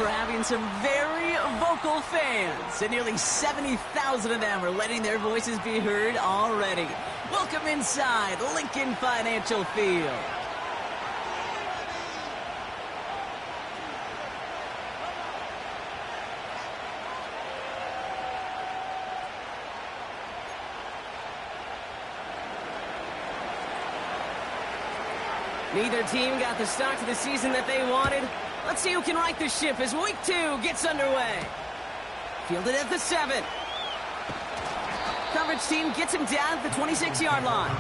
for having some very vocal fans, and nearly 70,000 of them are letting their voices be heard already. Welcome inside Lincoln Financial Field. Neither team got the start to the season that they wanted. Let's see who can right the ship as Week 2 gets underway. Fielded at the 7. Coverage team gets him down at the 26-yard line.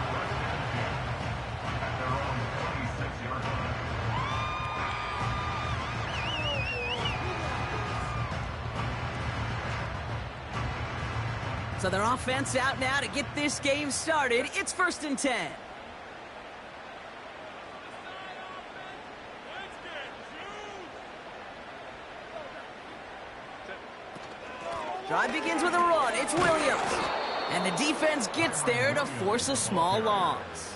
So their offense out now to get this game started. It's 1st and 10. Drive begins with a run. It's Williams. And the defense gets there to force a small loss.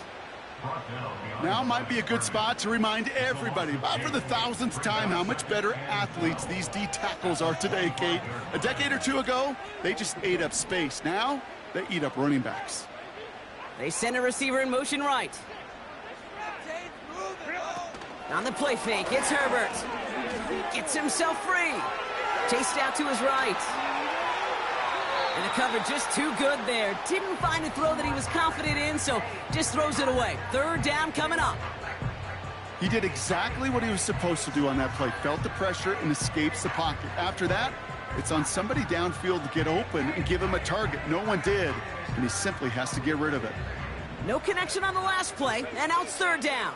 Now might be a good spot to remind everybody, about for the 1000th time, how much better athletes these D tackles are today, Kate. A decade or two ago, they just ate up space. Now, they eat up running backs. They send a receiver in motion right. On the play fake, it's Herbert. Gets himself free. Chased out to his right. And the cover just too good there. Didn't find a throw that he was confident in, so just throws it away. 3rd down coming up. He did exactly what he was supposed to do on that play. Felt the pressure and escapes the pocket. After that, it's on somebody downfield to get open and give him a target. No one did, and he simply has to get rid of it. No connection on the last play, and now it's 3rd down.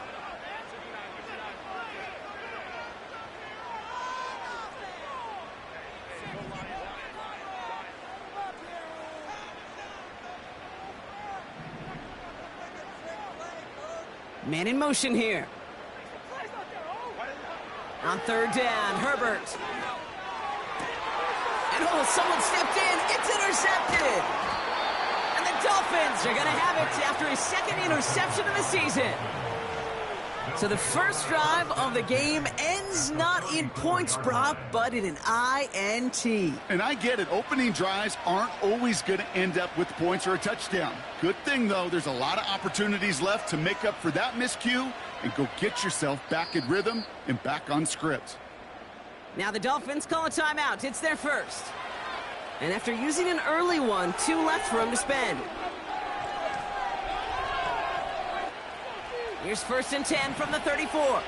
Man in motion here. On 3rd down, Herbert. And someone stepped in. It's intercepted. And the Dolphins are going to have it after his 2nd interception of the season. So the first drive of the game ends not in points, Brock, but in an INT. And I get it. Opening drives aren't always going to end up with points or a touchdown. Good thing, though, there's a lot of opportunities left to make up for that miscue and go get yourself back in rhythm and back on script. Now the Dolphins call a timeout. It's their first. And after using an early one, 2 left for him to spend. Here's 1st and 10 from the 34.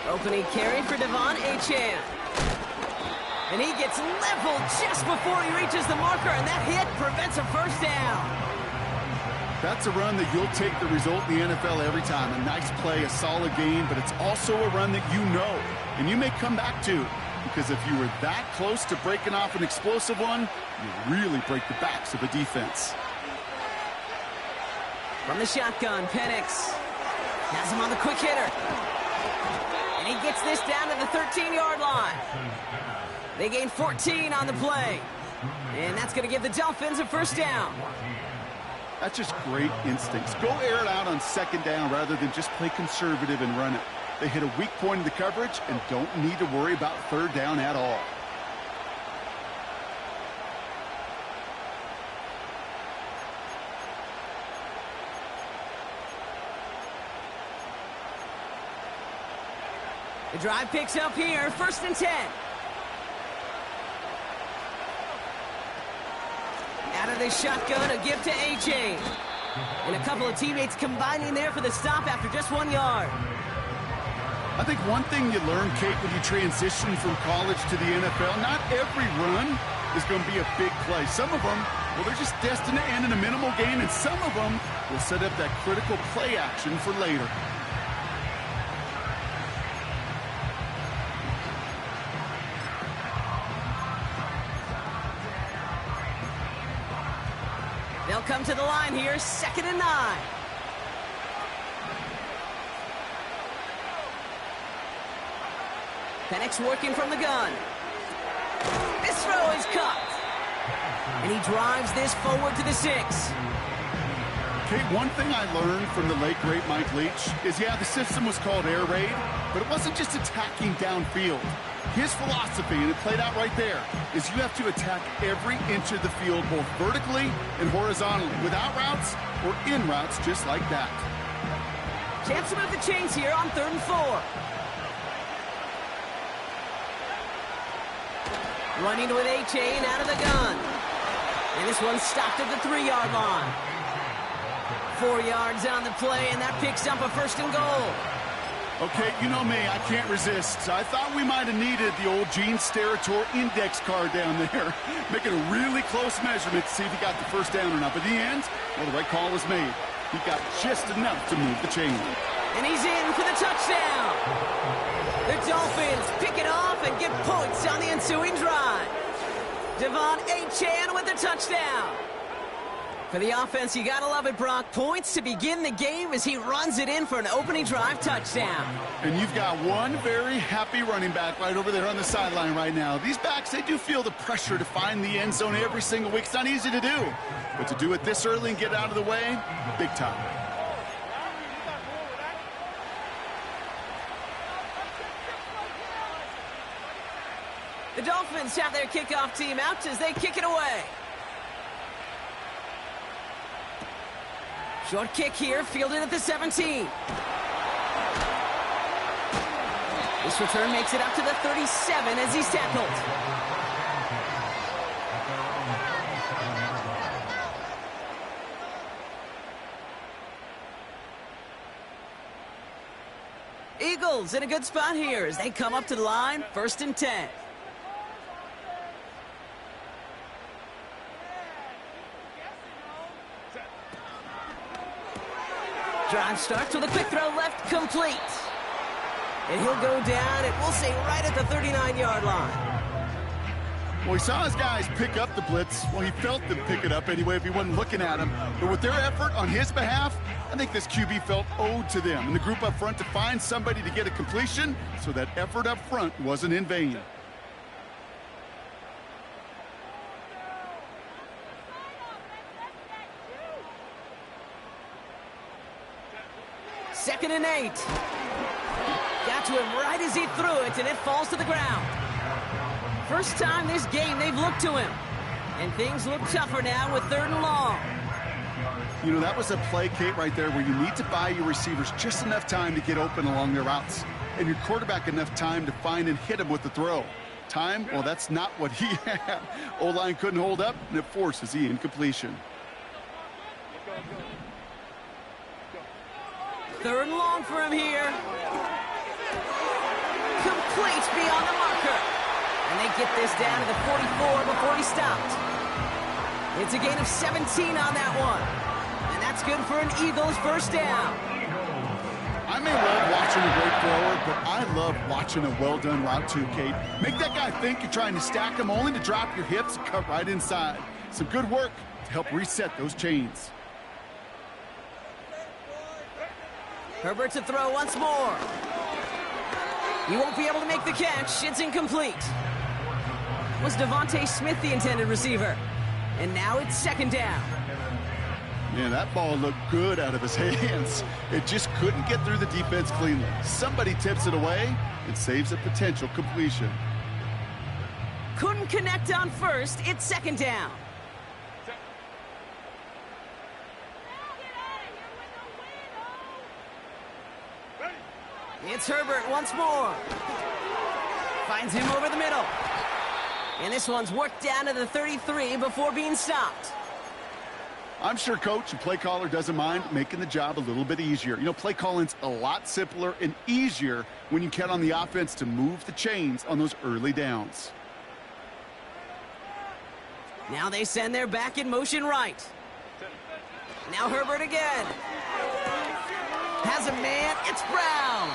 Opening carry for Devon Achane. And he gets leveled just before he reaches the marker, and that hit prevents a 1st down. That's a run that you'll take the result in the NFL every time. A nice play, a solid game, but it's also a run that you know, and you may come back to, because if you were that close to breaking off an explosive one, you really break the backs of the defense. From the shotgun, Penix has him on the quick hitter. And he gets this down to the 13-yard line. They gain 14 on the play. And that's going to give the Dolphins a 1st down. That's just great instincts. Go air it out on 2nd down rather than just play conservative and run it. They hit a weak point in the coverage and don't need to worry about 3rd down at all. The drive picks up here, 1st and 10. Out of the shotgun, a give to Achane. And a couple of teammates combining there for the stop after just 1 yard. I think one thing you learn, Kate, when you transition from college to the NFL, not every run is going to be a big play. Some of them, well, they're just destined to end in a minimal gain, and some of them will set up that critical play action for later. They'll come to the line here, 2nd and 9. Penix working from the gun. This throw is caught. And he drives this forward to the 6. Kate, one thing I learned from the late, great Mike Leach is, yeah, the system was called air raid, but it wasn't just attacking downfield. His philosophy, and it played out right there, is you have to attack every inch of the field, both vertically and horizontally, without routes or in routes just like that. Chance to move the chains here on 3rd and 4. Running with A-Chain out of the gun. And this one stopped at the 3-yard line. 4 yards on the play, and that picks up a 1st and goal. Okay, you know me, I can't resist. I thought we might have needed the old Gene Steratore index card down there. Making a really close measurement to see if he got the 1st down or not. But in the end, well, the right call was made. He got just enough to move the chain. And he's in for the touchdown. The Dolphins pick it off and get points on the ensuing drive. Devon A-Chan with the touchdown. For the offense, you gotta love it, Brock. Points to begin the game as he runs it in for an opening drive touchdown. And you've got one very happy running back right over there on the sideline right now. These backs, they do feel the pressure to find the end zone every single week. It's not easy to do. But to do it this early and get out of the way, big time. The Dolphins have their kickoff team out as they kick it away. Short kick here, fielded at the 17. This return makes it up to the 37 as he's tackled. Eagles in a good spot here as they come up to the line, 1st and 10. Drive starts with a quick throw left, complete. And he'll go down, and we'll say right at the 39-yard line. Well, he saw his guys pick up the blitz. Well, he felt them pick it up anyway if he wasn't looking at him. But with their effort on his behalf, I think this QB felt owed to them and the group up front to find somebody to get a completion, so that effort up front wasn't in vain. Second and 8. Got to him right as he threw it, and it falls to the ground. First time this game they've looked to him. And things look tougher now with 3rd and long. You know, that was a play, Kate, right there where you need to buy your receivers just enough time to get open along their routes. And your quarterback enough time to find and hit him with the throw. Time, well, that's not what he had. O-line couldn't hold up, and it forces the incompletion. 3rd and long for him here. Complete beyond the marker. And they get this down to the 44 before he stopped. It's a gain of 17 on that one. And that's good for an Eagles 1st down. I may love watching a great thrower, but I love watching a well-done route too, Kate. Make that guy think you're trying to stack him only to drop your hips and cut right inside. Some good work to help reset those chains. Herbert to throw once more. He won't be able to make the catch. It's incomplete. Was Devontae Smith the intended receiver? And now it's 2nd down. Man, that ball looked good out of his hands. It just couldn't get through the defense cleanly. Somebody tips it away and saves a potential completion. Couldn't connect on 1st. It's 2nd down. It's Herbert once more. Finds him over the middle. And this one's worked down to the 33 before being stopped. I'm sure coach and play caller doesn't mind making the job a little bit easier. You know, play calling's a lot simpler and easier when you count on the offense to move the chains on those early downs. Now they send their back in motion right. Now Herbert again. Has a man, it's Brown.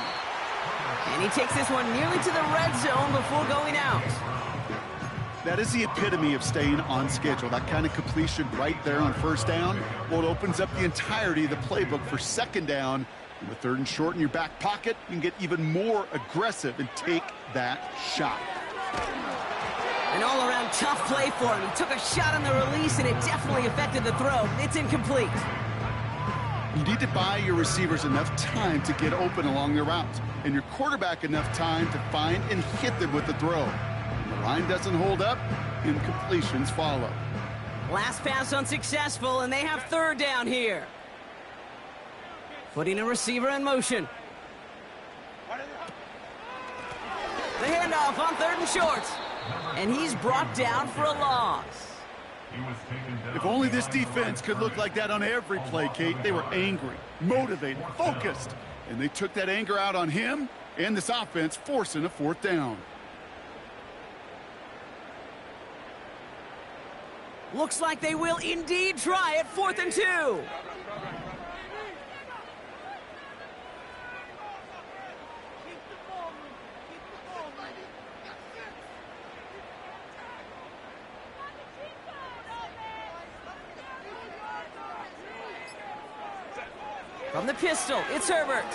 And he takes this one nearly to the red zone before going out. That is the epitome of staying on schedule. That kind of completion right there on 1st down. Well, it opens up the entirety of the playbook for 2nd down. And with 3rd and short in your back pocket, you can get even more aggressive and take that shot. An all-around tough play for him. He took a shot on the release, and it definitely affected the throw. It's incomplete. You need to buy your receivers enough time to get open along their routes, and your quarterback enough time to find and hit them with the throw. When the line doesn't hold up, incompletions follow. Last pass unsuccessful, and they have third down here. Putting a receiver in motion. The handoff on 3rd and short. And he's brought down for a loss. If only this defense could look like that on every play, Kate. They were angry, motivated, focused. And they took that anger out on him and this offense, forcing a 4th down. Looks like they will indeed try it. 4th and 2. From the pistol, it's Herbert.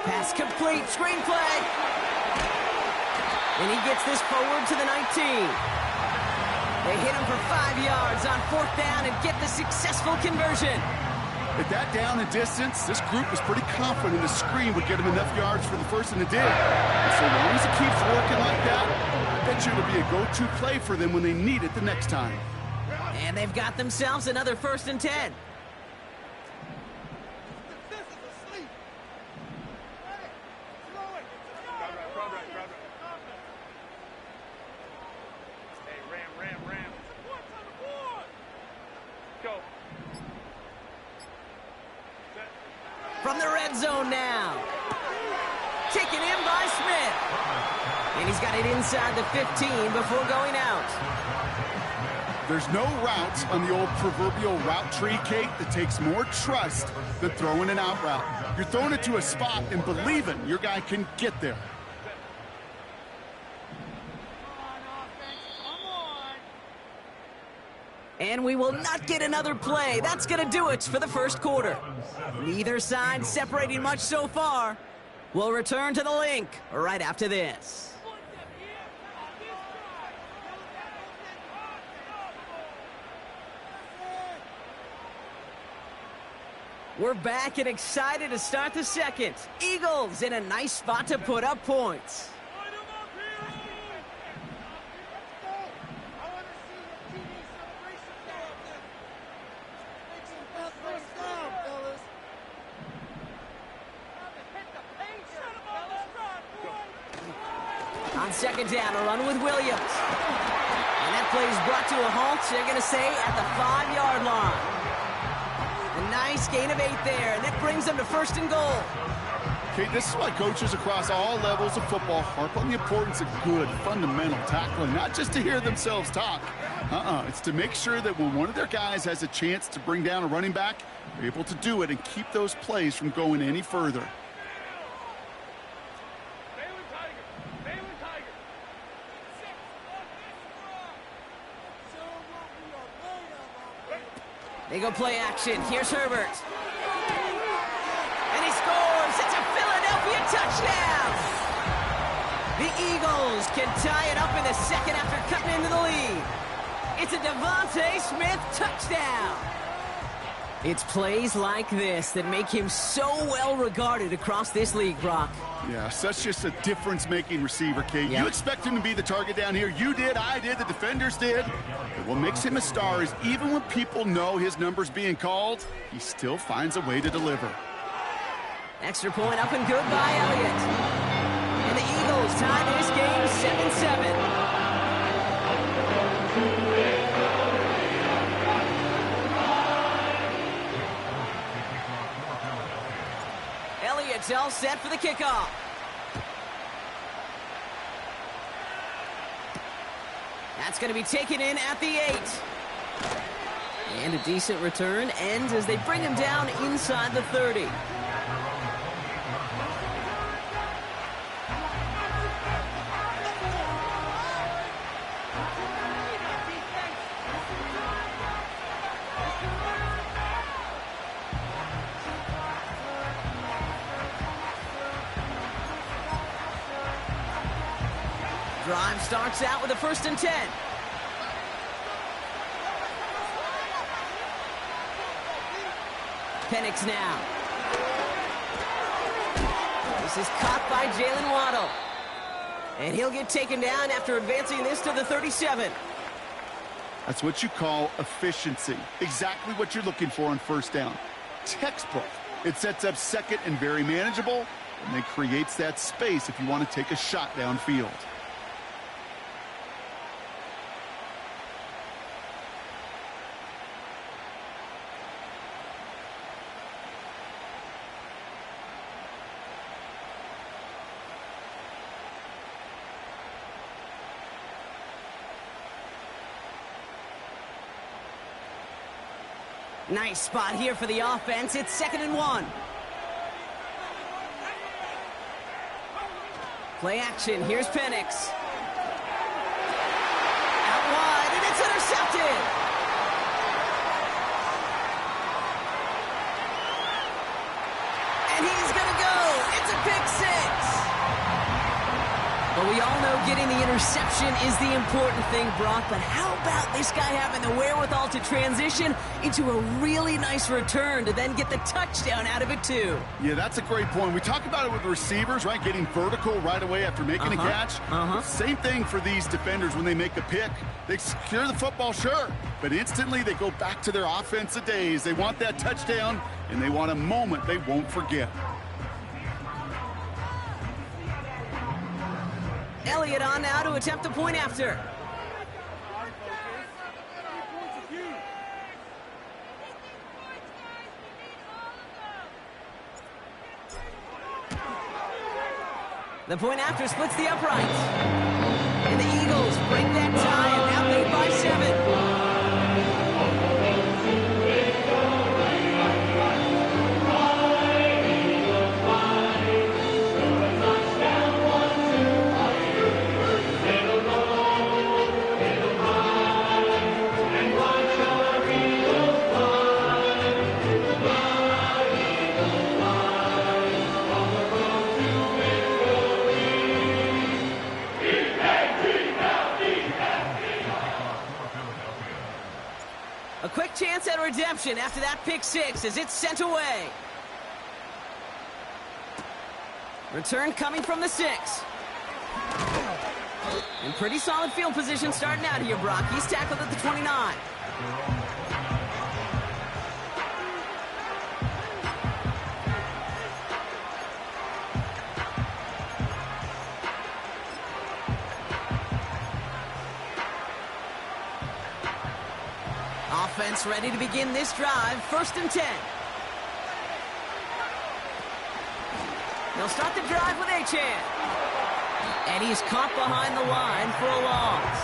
Pass complete, screenplay. And he gets this forward to the 19. They hit him for 5 yards on 4th down and get the successful conversion. At that down and distance, this group was pretty confident the screen would get him enough yards for the first, and it did. And so long as it keeps working like that, I bet you it'll be a go-to play for them when they need it the next time. And they've got themselves another 1st and 10. From the red zone now. Taken in by Smith. And he's got it inside the 15 before going out. There's no route on the old proverbial route tree, Kate, that takes more trust than throwing an out route. You're throwing it to a spot and believing your guy can get there. And we will not get another play. That's going to do it for the first quarter. Neither side separating much so far. We'll return to the link right after this. We're back and excited to start the second. Eagles in a nice spot to put up points. On second down, a run with Williams. And that play is brought to a halt, they're going to say, at the 5-yard line. A nice gain of 8 there, and that brings them to 1st and goal. Okay, this is why coaches across all levels of football harp on the importance of good, fundamental tackling, not just to hear themselves talk. It's to make sure that when one of their guys has a chance to bring down a running back, they're able to do it and keep those plays from going any further. They go play action. Here's Herbert. And he scores. It's a Philadelphia touchdown. The Eagles can tie it up in the second after cutting into the lead. It's a Devontae Smith touchdown. It's plays like this that make him so well regarded across this league, Brock. Yeah, such just a difference-making receiver, Kate. Yep. You expect him to be the target down here. You did, I did, the defenders did. But what makes him a star is even when people know his number's being called, he still finds a way to deliver. Extra point up and good by Elliott. And the Eagles tie this game 7-7. Elliott's all set for the kickoff. That's going to be taken in at the 8. And a decent return ends as they bring him down inside the 30. Drive starts out with a 1st and 10. Penix now. This is caught by Jalen Waddle. And he'll get taken down after advancing this to the 37. That's what you call efficiency. Exactly what you're looking for on first down. Textbook. It sets up second and very manageable, and it creates that space if you want to take a shot downfield. Nice spot here for the offense. It's 2nd and 1. Play action. Here's Penix. Out wide, and it's intercepted. And he's going to go. It's a pick 6. But we all know getting the interception is the important thing, Brock. But how about this guy having the wherewithal to transition into a really nice return to then get the touchdown out of it, too? Yeah, that's a great point. We talk about it with receivers, right? Getting vertical right away after making a catch. Same thing for these defenders when they make a pick. They secure the football, sure, but instantly they go back to their offensive days. They want that touchdown, and they want a moment they won't forget. Elliott on now to attempt the point after. The point after splits the uprights. And the Eagles break that tie and now lead by 7. A quick chance at redemption after that pick 6 as it's sent away. Return coming from the 6. In pretty solid field position starting out here, Brock. He's tackled at the 29. Offense ready to begin this drive. 1st and 10. They'll start the drive with Achan. And he's caught behind the line for a loss.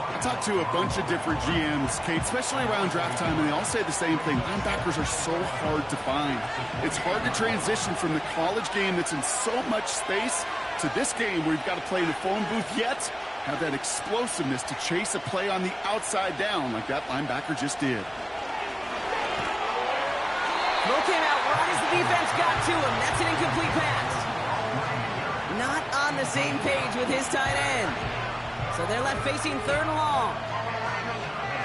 I talked to a bunch of different GMs, Kate, especially around draft time, and they all say the same thing. Linebackers are so hard to find. It's hard to transition from the college game that's in so much space to this game where you've got to play in a phone booth yet have that explosiveness to chase a play on the outside down like that linebacker just did. Throw came out right as the defense got to him. That's an incomplete pass. Not on the same page with his tight end. So they're left facing 3rd and long.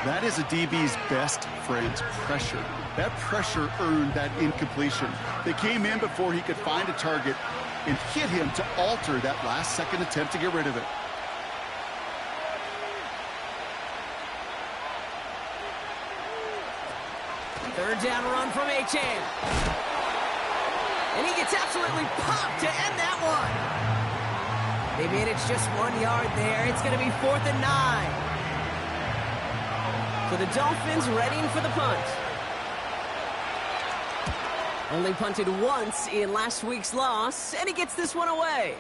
That is a DB's best friend, pressure. That pressure earned that incompletion. They came in before he could find a target and hit him to alter that last-second attempt to get rid of it. Third down run from Achan. And he gets absolutely popped to end that one. They managed just 1 yard there. It's going to be 4th and 9. So the Dolphins readying for the punt. Only punted once in last week's loss, and he gets this one away.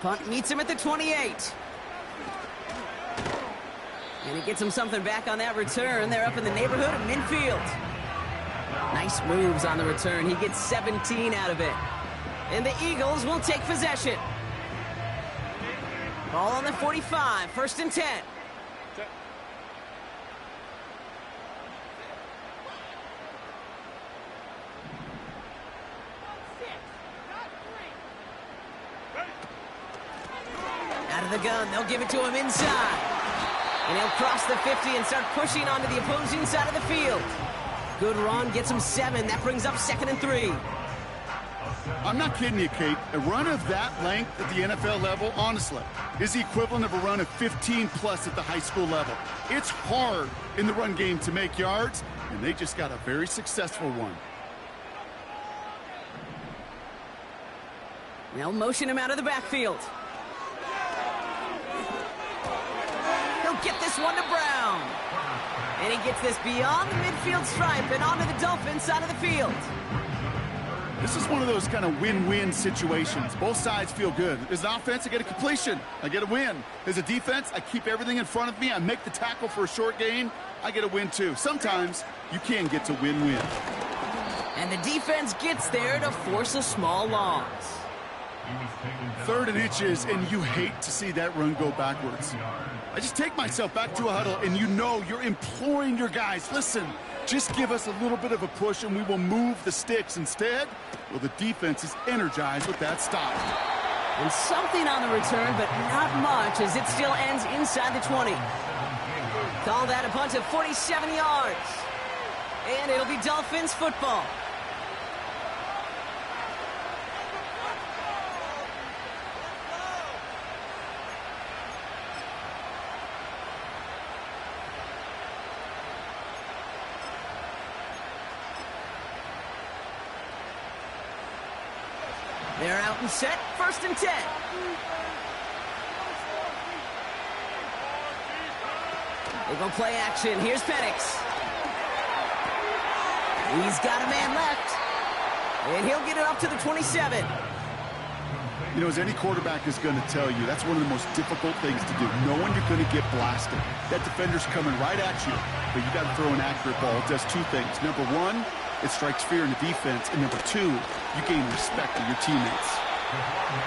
Punt meets him at the 28. And he gets him something back on that return. They're up in the neighborhood of midfield. Nice moves on the return. He gets 17 out of it. And the Eagles will take possession. Ball on the 45, 1st and 10. Out of the gun, they'll give it to him inside. And he'll cross the 50 and start pushing onto the opposing side of the field. Good run, gets him 7. That brings up 2nd and 3. I'm not kidding you, Kate. A run of that length at the NFL level, honestly, is the equivalent of a run of 15-plus at the high school level. It's hard in the run game to make yards, and they just got a very successful one. They'll motion him out of the backfield. He'll get this one to Brown. And he gets this beyond the midfield stripe and onto the Dolphins side of the field. This is one of those kind of win-win situations. Both sides feel good. As an offense, I get a completion. I get a win. As a defense, I keep everything in front of me. I make the tackle for a short gain. I get a win, too. Sometimes you can get to win-win. And the defense gets there to force a small loss. 3rd and inches, and you hate to see that run go backwards. I just take myself back to a huddle, and you know you're imploring your guys, listen, just give us a little bit of a push, and we will move the sticks. Instead, well, the defense is energized with that stop. And something on the return, but not much, as it still ends inside the 20. Call that a punt of 47 yards. And it'll be Dolphins football. They're out and set, 1st and 10. They go play action. Here's Penix. He's got a man left. And he'll get it up to the 27. You know, as any quarterback is going to tell you, that's one of the most difficult things to do. Knowing you're going to get blasted. That defender's coming right at you, but you got to throw an accurate ball. It does 2 things. Number 1, it strikes fear in the defense. And number 2, you gain respect of your teammates.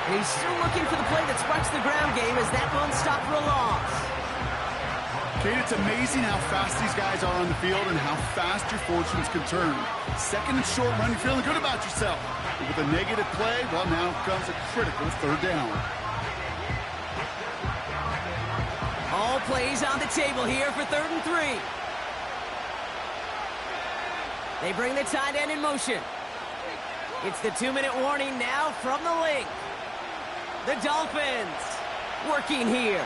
And he's still looking for the play that sparks the ground game as that one stopped for a loss. Kate, it's amazing how fast these guys are on the field and how fast your fortunes can turn. 2nd and short run, you're feeling good about yourself. But with a negative play, well, now comes a critical 3rd down. All plays on the table here for 3rd and 3. They bring the tight end in motion. It's the 2-minute warning now from the link. The Dolphins working here.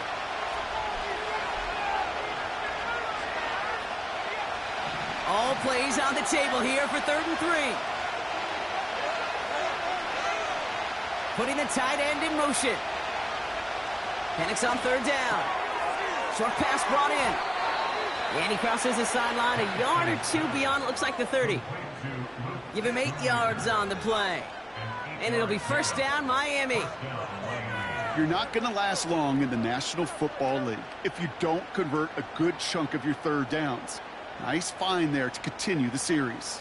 All plays on the table here for 3rd and 3. Putting the tight end in motion. Penix on 3rd down. Short pass brought in. And he crosses the sideline a yard or 2 beyond, looks like the 30. Give him 8 yards on the play. And it'll be 1st down, Miami. You're not going to last long in the National Football League if you don't convert a good chunk of your 3rd downs. Nice find there to continue the series.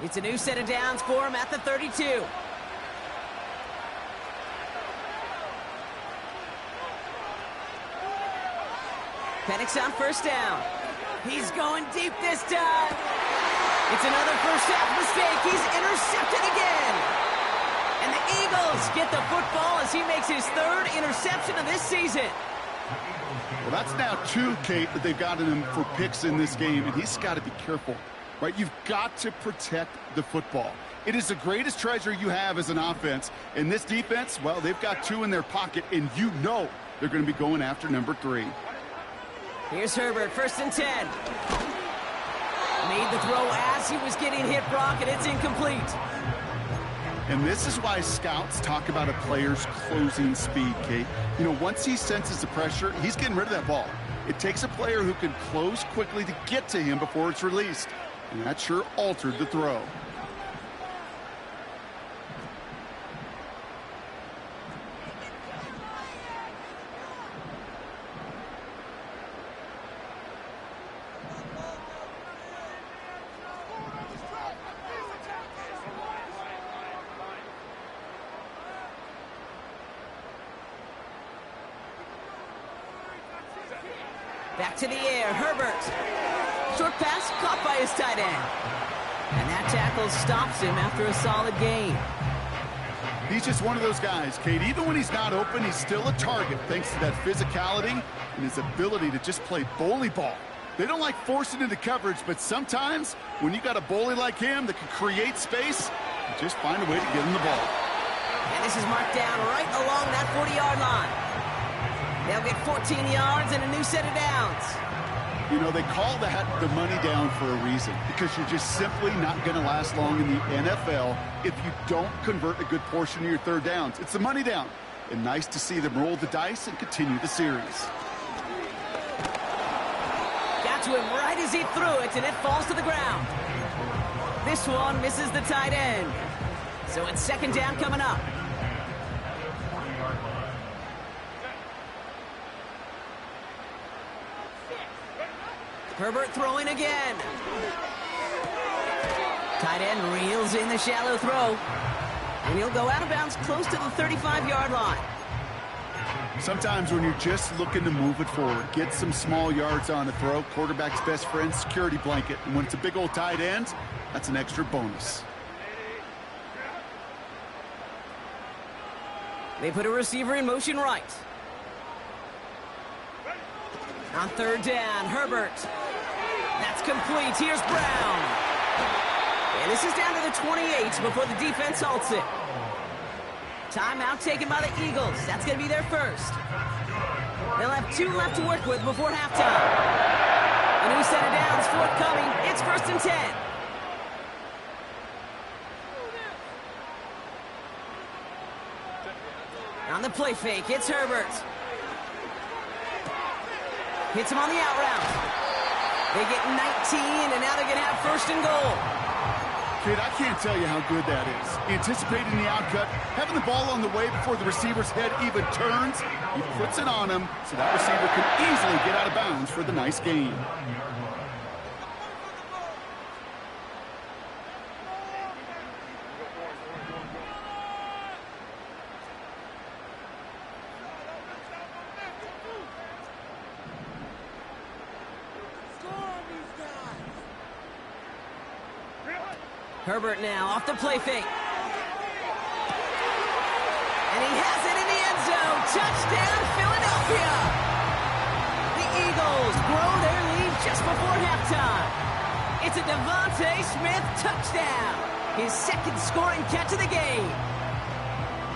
It's a new set of downs for him at the 32. Penix on 1st down. He's going deep this time. It's another first half mistake. He's intercepted again. And the Eagles get the football as he makes his 3rd interception of this season. Well, that's now 2, Kate, that they've gotten him for picks in this game, and he's got to be careful, right? You've got to protect the football. It is the greatest treasure you have as an offense. And this defense, well, they've got 2 in their pocket, and you know they're going to be going after number 3. Here's Herbert, 1st and 10. Made the throw as he was getting hit, Brock, and it's incomplete. And this is why scouts talk about a player's closing speed, Kate. You know, once he senses the pressure, he's getting rid of that ball. It takes a player who can close quickly to get to him before it's released. And that sure altered the throw. Back to the air, Herbert. Short pass caught by his tight end. And that tackle stops him after a solid gain. He's just one of those guys, Kate. Even when he's not open, he's still a target thanks to that physicality and his ability to just play bully ball. They don't like forcing into coverage, but sometimes when you got a bully like him that can create space, you just find a way to get him the ball. And this is marked down right along that 40-yard line. They'll get 14 yards and a new set of downs. You know, they call that the money down for a reason, because you're just simply not going to last long in the NFL if you don't convert a good portion of your third downs. It's the money down. And nice to see them roll the dice and continue the series. Got to him right as he threw it, and it falls to the ground. This one misses the tight end. So it's second down coming up. Herbert throwing again. Tight end reels in the shallow throw. And he'll go out of bounds close to the 35-yard line. Sometimes when you're just looking to move it forward, get some small yards on a throw, quarterback's best friend, security blanket. And when it's a big old tight end, that's an extra bonus. They put a receiver in motion right. On third down, Herbert. That's complete. Here's Brown. And this is down to the 28 before the defense halts it. Timeout taken by the Eagles. That's going to be their first. They'll have 2 left to work with before halftime. A new set of downs forthcoming. It's 1st and 10. On the play fake, it's Herbert. Hits him on the out route. They get 19, and now they're going to have 1st and goal. Kid, I can't tell you how good that is. Anticipating the outcut, having the ball on the way before the receiver's head even turns, he puts it on him so that receiver can easily get out of bounds for the nice gain. Herbert now off the play fake. And he has it in the end zone. Touchdown, Philadelphia. The Eagles grow their lead just before halftime. It's a Devontae Smith touchdown. His 2nd scoring catch of the game.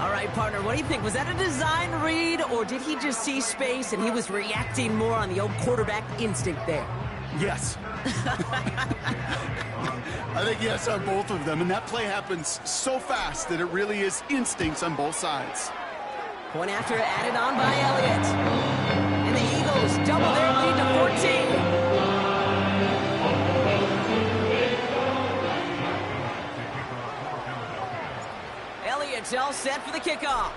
All right, partner, what do you think? Was that a design read, or did he just see space and he was reacting more on the old quarterback instinct there? Yes. I think yes on both of them, and that play happens so fast that it really is instincts on both sides. Point after added on by Elliott. And the Eagles double their lead to 14. Elliott's all set for the kickoff.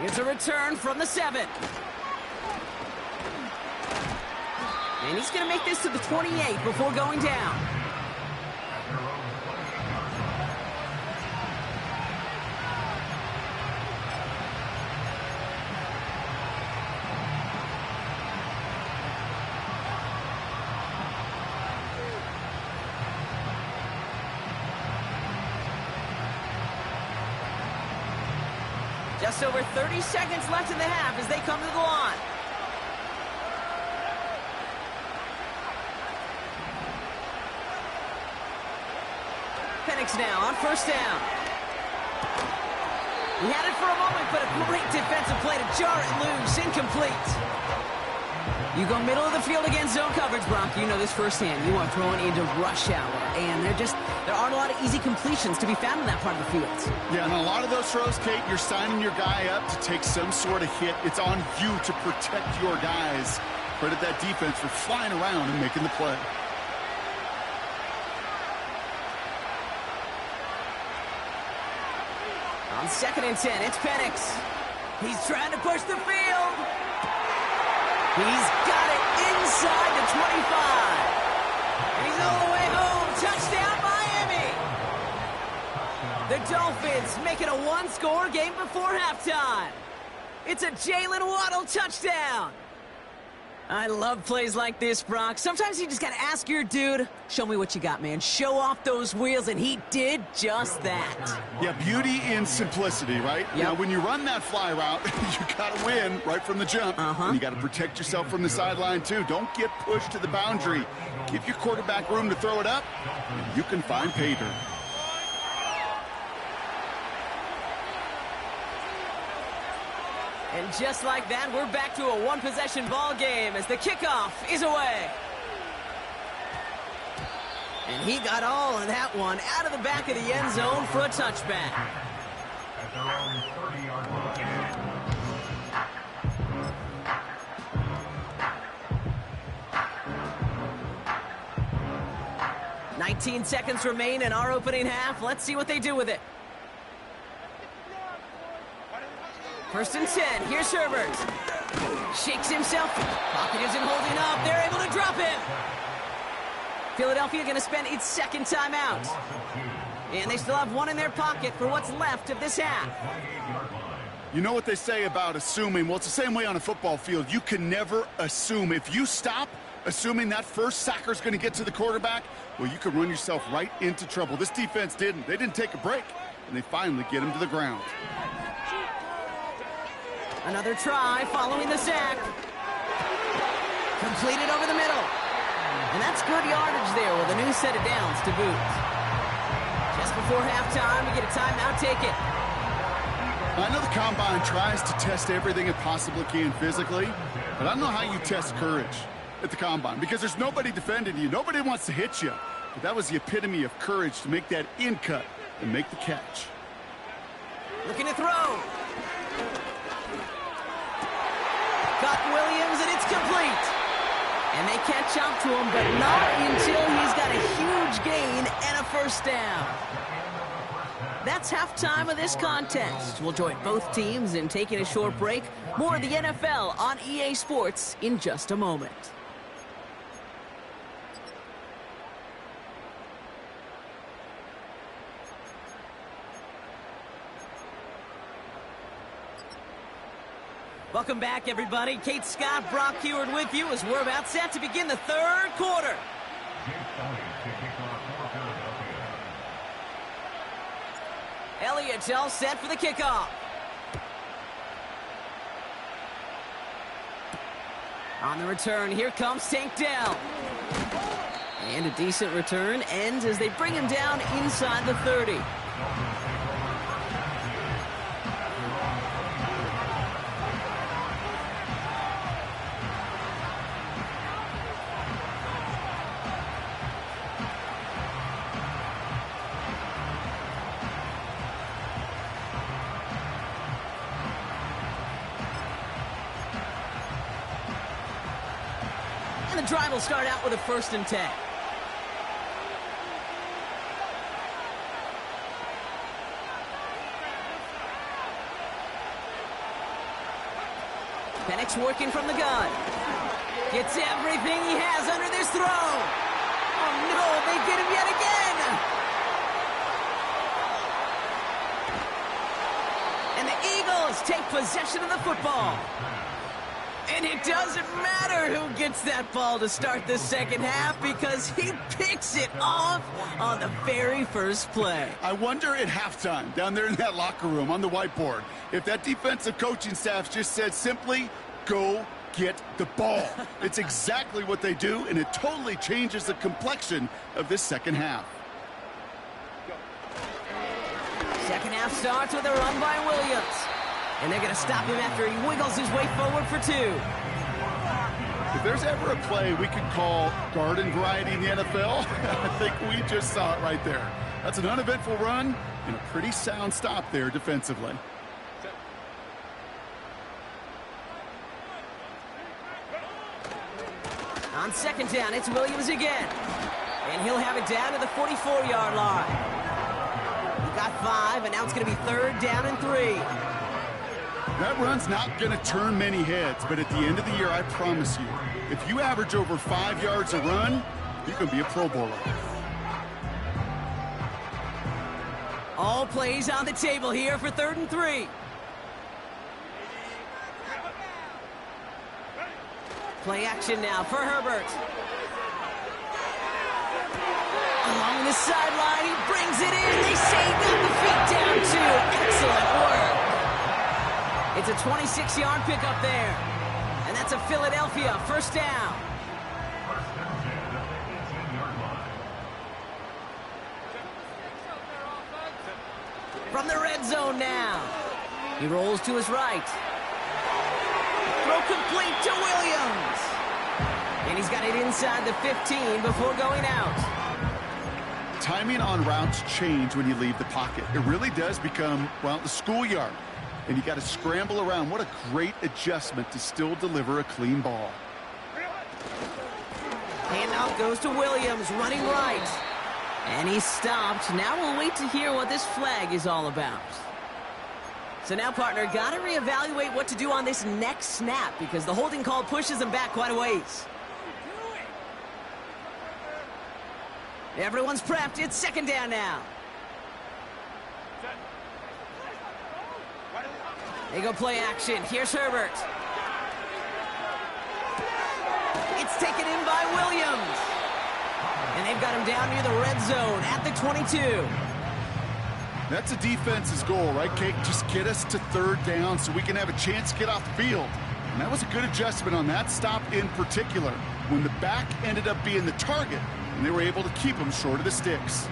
It's a return from the 7. And he's going to make this to the 28 before going down. Just over 30 seconds left in the half as they come to the line. Penix now on 1st down. He had it for a moment, but a great defensive play to jar it loose. Incomplete. You go middle of the field against zone coverage, Brock. You know this firsthand. You are throwing into rush hour, and there aren't a lot of easy completions to be found in that part of the field. Yeah, and a lot of those throws, Kate, you're signing your guy up to take some sort of hit. It's on you to protect your guys. Credit that defense for flying around and making the play. On 2nd and 10, it's Penix. He's trying to push the field. He's got it inside the 25. And he's all the way home. Touchdown, Miami. The Dolphins make it a 1-score game before halftime. It's a Jalen Waddle touchdown. I love plays like this, Brock. Sometimes you just got to ask your dude, show me what you got, man. Show off those wheels, and he did just that. Yeah, beauty in simplicity, right? Yep. Now, when you run that fly route, you got to win right from the jump. And you got to protect yourself from the sideline, too. Don't get pushed to the boundary. Give your quarterback room to throw it up, and you can find pay dirt. And just like that, we're back to a one-possession ball game as the kickoff is away. And he got all of that one out of the back of the end zone for a touchback. At their own 30-yard line. 19 seconds remain in our opening half. Let's see what they do with it. First and 10. Here's Herbert. Shakes himself. Pocket isn't holding up. They're able to drop him. Philadelphia going to spend its second timeout. And they still have one in their pocket for what's left of this half. You know what they say about assuming? Well, it's the same way on a football field. You can never assume. If you stop assuming that first sacker's going to get to the quarterback, well, you can run yourself right into trouble. This defense didn't. They didn't take a break, and they finally get him to the ground. Another try following the sack. Completed over the middle. And that's good yardage there with a new set of downs to boot. Just before halftime, we get a timeout. Take it. I know the Combine tries to test everything it possibly can physically, but I don't know how you test courage at the Combine because there's nobody defending you. Nobody wants to hit you. But that was the epitome of courage to make that in cut and make the catch. Looking to throw. Got Williams, and it's complete. And they catch up to him, but not until he's got a huge gain and a first down. That's halftime of this contest. We'll join both teams in taking a short break. More of the NFL on EA Sports in just a moment. Welcome back, everybody. Kate Scott, Brock Heward with you as we're about set to begin the third quarter. Elliott's all set for the kickoff. On the return, here comes Tank Dell. And a decent return ends as they bring him down inside the 30. And the drive will start out with a 1st and 10. Penix working from the gun. Gets everything he has under this throw. Oh no, they get him yet again. And the Eagles take possession of the football. And it doesn't matter who gets that ball to start the second half because he picks it off on the very first play. I wonder at halftime, down there in that locker room on the whiteboard, if that defensive coaching staff just said simply, go get the ball. It's exactly what they do, and it totally changes the complexion of this second half. Second half starts with a run by Williams. And they're going to stop him after he wiggles his way forward for 2. If there's ever a play we could call garden variety in the NFL, I think we just saw it right there. That's an uneventful run and a pretty sound stop there defensively. On second down, it's Williams again. And he'll have it down to the 44-yard line. He got 5, and now it's going to be 3rd down and 3. That run's not going to turn many heads, but at the end of the year, I promise you, if you average over 5 yards a run, you can be a Pro Bowler. All plays on the table here for 3rd and 3. Play action now for Herbert. Along the sideline, he brings it in. They say got the feet down too. Excellent work. It's a 26-yard pickup there. And that's a Philadelphia first down. From the red zone now. He rolls to his right. Throw complete to Williams. And he's got it inside the 15 before going out. Timing on routes change when you leave the pocket. It really does become, well, the schoolyard. And you got to scramble around. What a great adjustment to still deliver a clean ball. Handoff goes to Williams, running right. And he's stopped. Now we'll wait to hear what this flag is all about. So now, partner, got to reevaluate what to do on this next snap because the holding call pushes him back quite a ways. Everyone's prepped. It's second down now. They go play action. Here's Herbert. It's taken in by Williams. And they've got him down near the red zone at the 22. That's a defense's goal, right, Kate? Just get us to third down so we can have a chance to get off the field. And that was a good adjustment on that stop in particular when the back ended up being the target and they were able to keep him short of the sticks.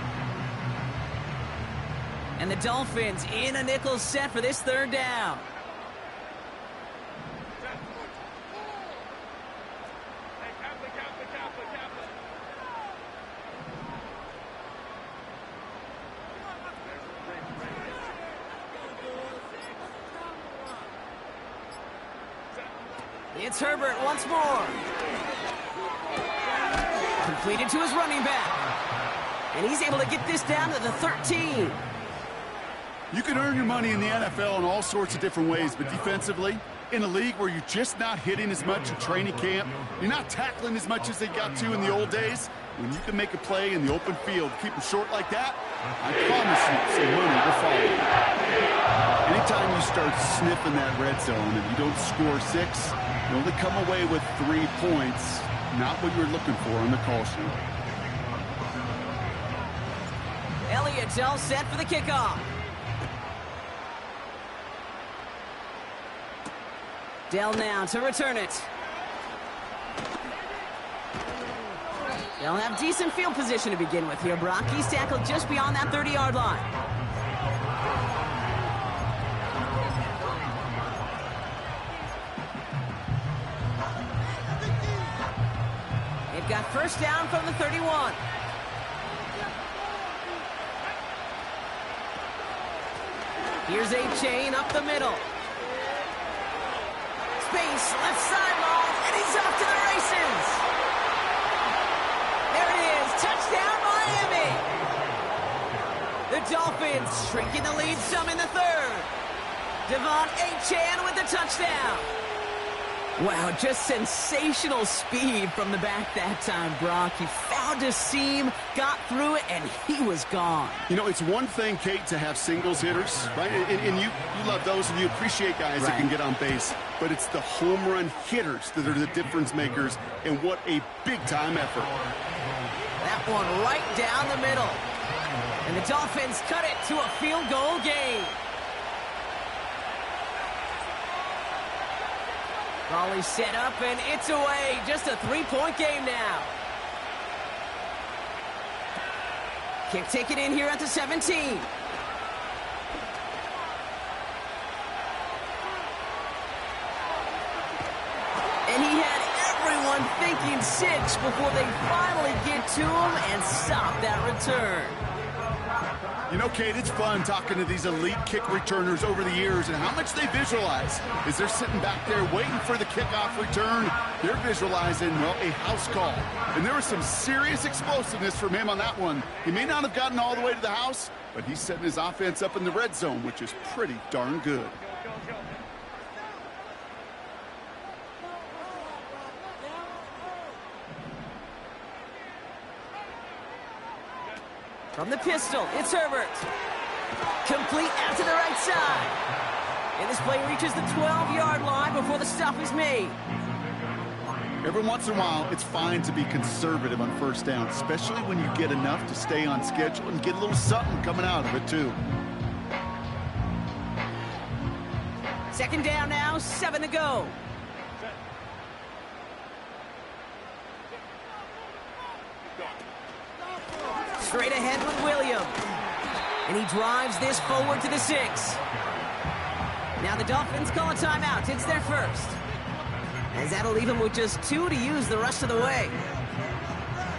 And the Dolphins in a nickel set for this third down. It's Herbert once more. Completed to his running back. And he's able to get this down to the 13. You can earn your money in the NFL in all sorts of different ways, but defensively, in a league where you're just not hitting as much in training camp, you're not tackling as much as they got to in the old days, when you can make a play in the open field, keep them short like that, I promise you some money will follow. Anytime you start sniffing that red zone and you don't score 6, you only come away with 3 points, not what you're looking for on the call sheet. Elliott's all set for the kickoff. Dell now to return it. They'll have decent field position to begin with here, Brock. He's tackled just beyond that 30-yard line. They've got first down from the 31. Here's A-Chain up the middle. Space, left sideline, and he's off to the races. There it is, touchdown Miami. The Dolphins shrinking the lead some in the third. Devon A-Chan with the touchdown. Wow, just sensational speed from the back that time, Brock. He found a seam, got through it, and he was gone. You know, it's one thing, Kate, to have singles hitters, right? And you love those, and you appreciate guys that can get on base. But it's the home run hitters that are the difference makers, and what a big-time effort. That one right down the middle. And the Dolphins cut it to a field goal game. Volley set up, and it's away. Just a 3-point game now. Kick taken in here at the 17. And he had everyone thinking 6 before they finally get to him and stop that return. You know, Kate, it's fun talking to these elite kick returners over the years and how much they visualize. As they're sitting back there waiting for the kickoff return, they're visualizing, well, a house call. And there was some serious explosiveness from him on that one. He may not have gotten all the way to the house, but he's setting his offense up in the red zone, which is pretty darn good. From the pistol, it's Herbert. Complete out to the right side. And this play reaches the 12-yard line before the stop is made. Every once in a while, it's fine to be conservative on first down, especially when you get enough to stay on schedule and get a little something coming out of it, too. Second down now, 7 to go. Straight ahead with William. And he drives this forward to the 6. Now the Dolphins call a timeout. It's their first. As that'll leave him with just 2 to use the rest of the way.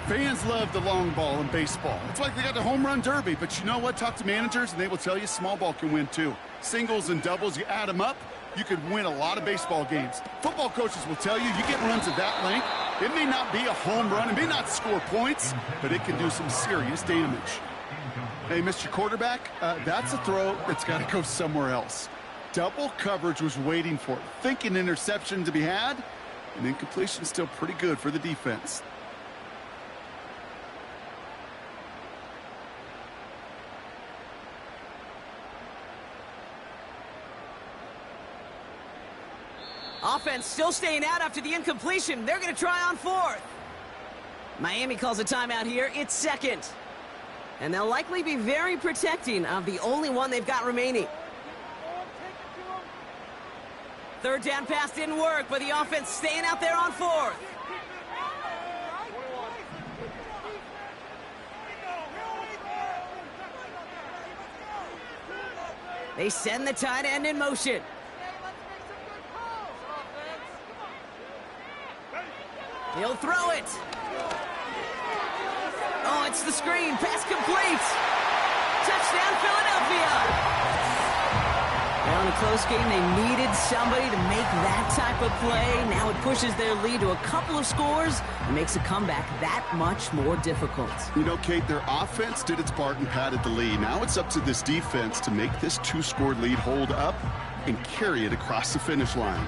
Fans love the long ball in baseball. It's like they got the home run derby, but you know what? Talk to managers, and they will tell you small ball can win, too. Singles and doubles, you add them up, you could win a lot of baseball games. Football coaches will tell you, you get runs of that length, it may not be a home run, it may not score points, but it can do some serious damage. Hey, Mr. Quarterback, that's a throw that's got to go somewhere else. Double coverage was waiting for it. Thinking interception to be had, and incompletion still pretty good for the defense. Offense still staying out after the incompletion. They're going to try on 4th. Miami calls a timeout here. It's 2nd. And they'll likely be very protecting of the only one they've got remaining. 3rd down pass didn't work, but the offense staying out there on 4th. They send the tight end in motion. He'll throw it. Oh, it's the screen. Pass complete. Touchdown, Philadelphia. Now in a close game, they needed somebody to make that type of play. Now it pushes their lead to a couple of scores and makes a comeback that much more difficult. You know, Kate, their offense did its part and padded the lead. Now it's up to this defense to make this 2-score lead hold up and carry it across the finish line.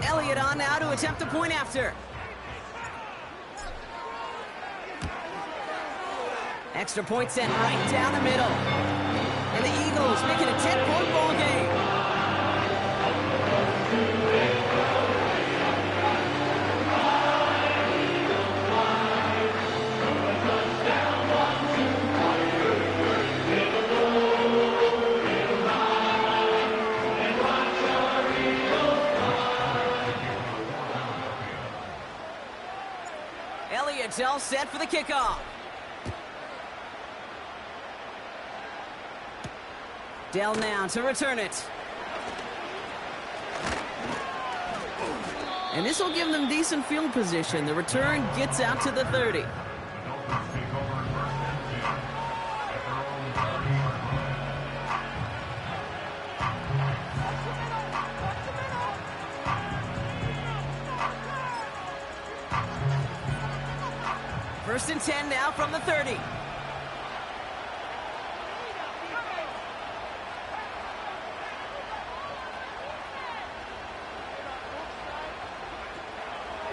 Elliott on now to attempt the point after. Extra point sent right down the middle. And the Eagles making a 10-point ball game. Elliott's all set for the kickoff. Dell now to return it. And this will give them decent field position. The return gets out to the 30. First and 10 now from the 30.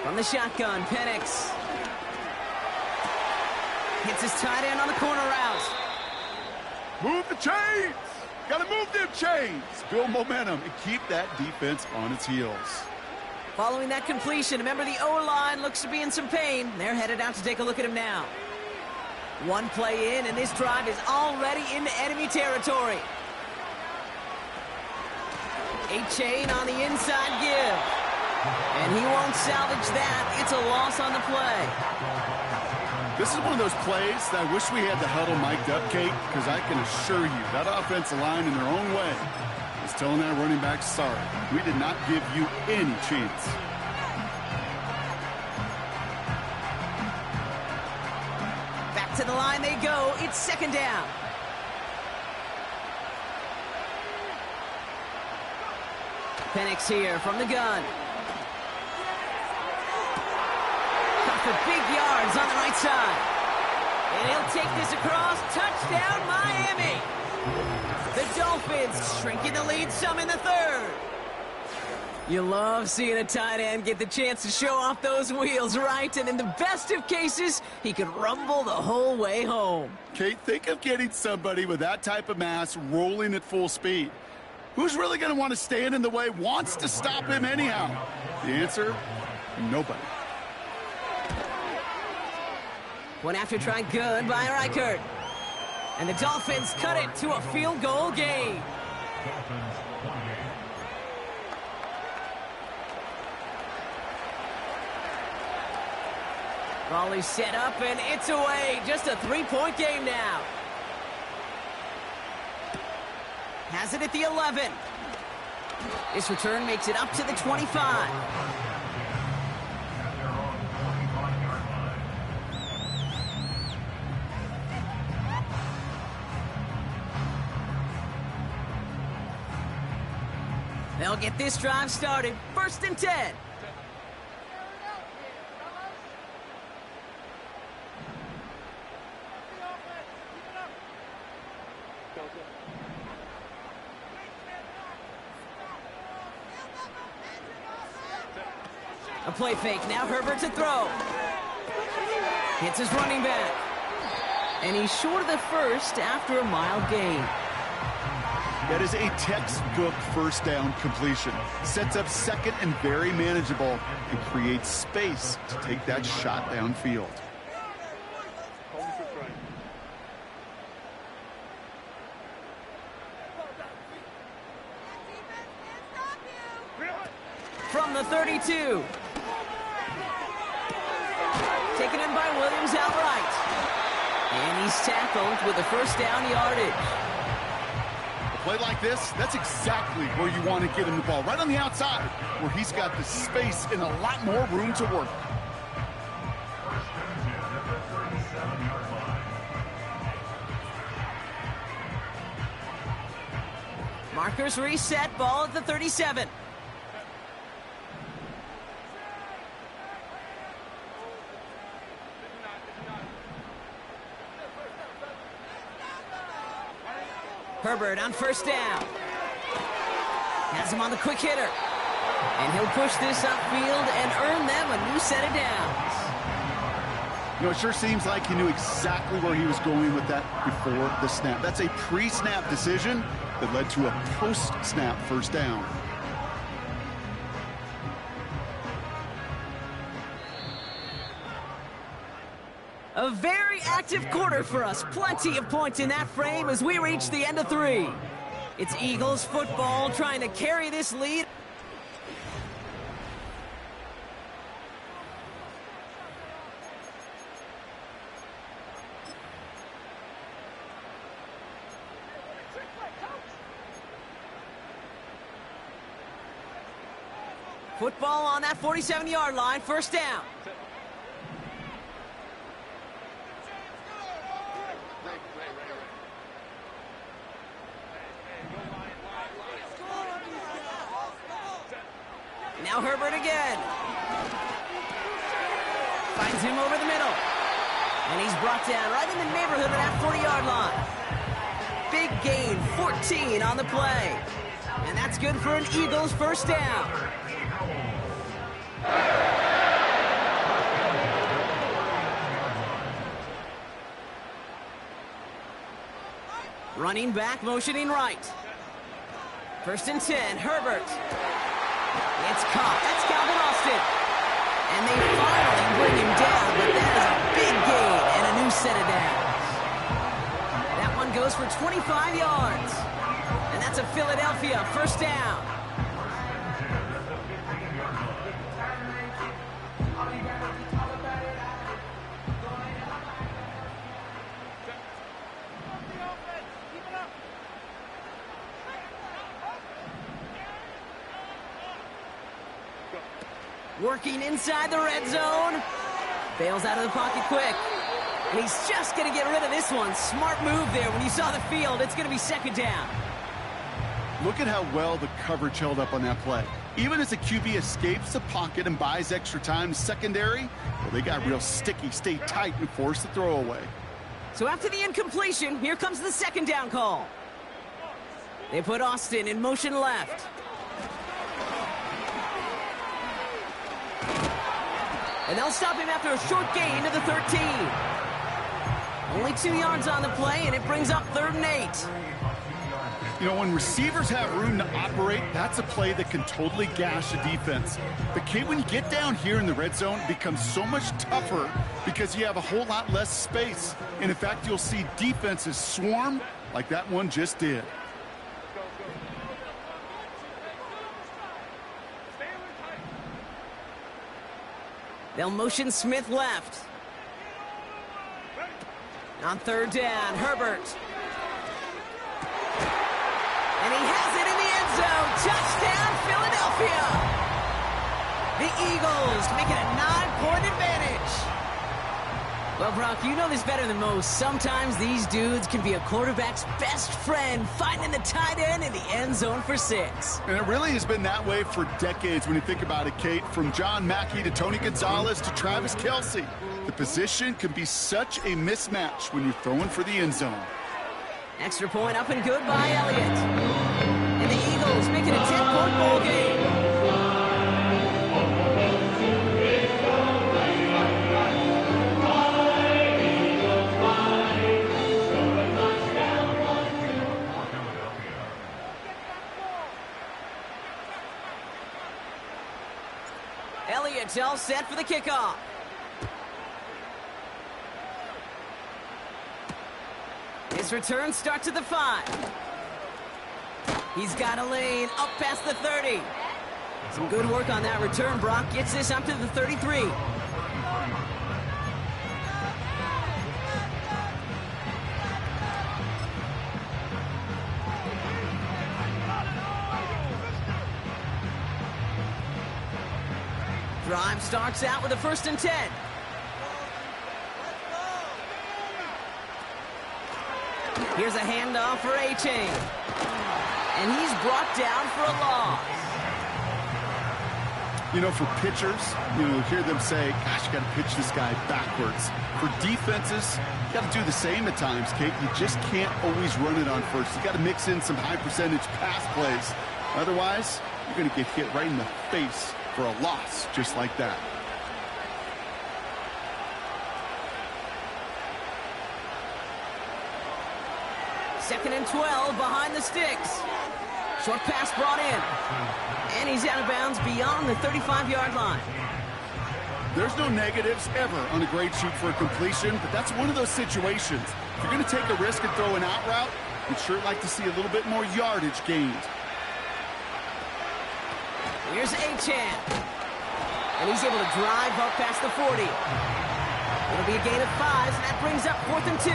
From the shotgun, Penix hits his tight end on the corner route. Move the chains! Gotta move them chains! Build momentum and keep that defense on its heels. Following that completion, remember the O-line looks to be in some pain. They're headed out to take a look at him now. One play in, and this drive is already into enemy territory. A chain on the inside give. And he won't salvage that. It's a loss on the play. This is one of those plays that I wish we had the huddle mic'd up, Kate, because I can assure you that offensive line in their own way is telling that running back, sorry, we did not give you any chance. Back to the line they go. It's 2nd down. Penix here from the gun. For big yards on the right side. And he'll take this across. Touchdown, Miami. The Dolphins shrinking the lead some in the 3rd. You love seeing a tight end get the chance to show off those wheels, right? And in the best of cases, he could rumble the whole way home. Kate, think of getting somebody with that type of mass rolling at full speed. Who's really going to want to stand in the way, wants to stop him anyhow? The answer, nobody. One after try good by Reichert. And the Dolphins cut it to a field goal game. Dolphins, 28. Ball is set up, and it's away. Just a three-point game now. Has it at the 11. This return makes it up to the 25. At their own 25-yard line. They'll get this drive started. 1st and 10. A play fake. Now Herbert to throw. Hits his running back. And he's short of the first after a mild gain. That is a textbook first down completion. Sets up second and very manageable and creates space to take that shot downfield. From the 32. Taken in by Williams outright. And he's tackled with the first down yardage. A play like this, that's exactly where you want to get him the ball. Right on the outside, where he's got the space and a lot more room to work. First and 10 at the 37-yard line. Markers reset. Ball at the 37. Herbert on first down. Has him on the quick hitter. And he'll push this upfield and earn them a new set of downs. You know, it sure seems like he knew exactly where he was going with that before the snap. That's a pre-snap decision that led to a post-snap first down. A very active quarter for us. Plenty of points in that frame as we reach the end of 3. It's Eagles football trying to carry this lead. Football on that 47-yard line. First down. Now Herbert again. Finds him over the middle. And he's brought down right in the neighborhood of that 40-yard line. Big gain, 14 on the play. And that's good for an Eagles first down. Running back, motioning right. 1st and 10, Herbert. It's caught. That's Calvin Austin. And they finally bring him down, but that is a big gain and a new set of downs. That one goes for 25 yards. And that's a Philadelphia first down. Working inside the red zone. Bails out of the pocket quick. And he's just going to get rid of this one. Smart move there. When you saw the field, it's going to be second down. Look at how well the coverage held up on that play. Even as the QB escapes the pocket and buys extra time secondary, well, they got real sticky, stay tight, and force the throw away. So after the incompletion, here comes the second down call. They put Austin in motion left. And they'll stop him after a short gain to the 13. Only 2 yards on the play, and it brings up 3rd and 8. You know, when receivers have room to operate, that's a play that can totally gash a defense. But, Kate, when you get down here in the red zone, it becomes so much tougher because you have a whole lot less space. And, in fact, you'll see defenses swarm like that one just did. They'll motion Smith left. On third down, Herbert. And he has it in the end zone. Touchdown, Philadelphia. The Eagles make it a 9-point advantage. Well, Brock, you know this better than most. Sometimes these dudes can be a quarterback's best friend, finding the tight end in the end zone for 6. And it really has been that way for decades when you think about it, Kate. From John Mackey to Tony Gonzalez to Travis Kelce. The position can be such a mismatch when you're throwing for the end zone. Extra point up and good by Elliott. And the Eagles make it a 10-point ball game. Elliott's all set for the kickoff. His return starts at the 5. He's got a lane up past the 30. Some good work on that return. Brock gets this up to the 33. Drive starts out with a 1st and 10. Here's a handoff for A-Chain. And he's brought down for a loss. You know, for pitchers, you hear them say, gosh, you got to pitch this guy backwards. For defenses, you got to do the same at times, Kate. You just can't always run it on first. You got to mix in some high-percentage pass plays. Otherwise, you're going to get hit right in the face for a loss just like that. Second and 12 behind the sticks. Short pass brought in. And he's out of bounds beyond the 35-yard line. There's no negatives ever on a great shoot for a completion, but that's one of those situations. If you're going to take a risk and throw an out route, you'd sure like to see a little bit more yardage gained. Here's A-Chan. And he's able to drive up past the 40. It'll be a gain of 5, so that brings up 4th and 2.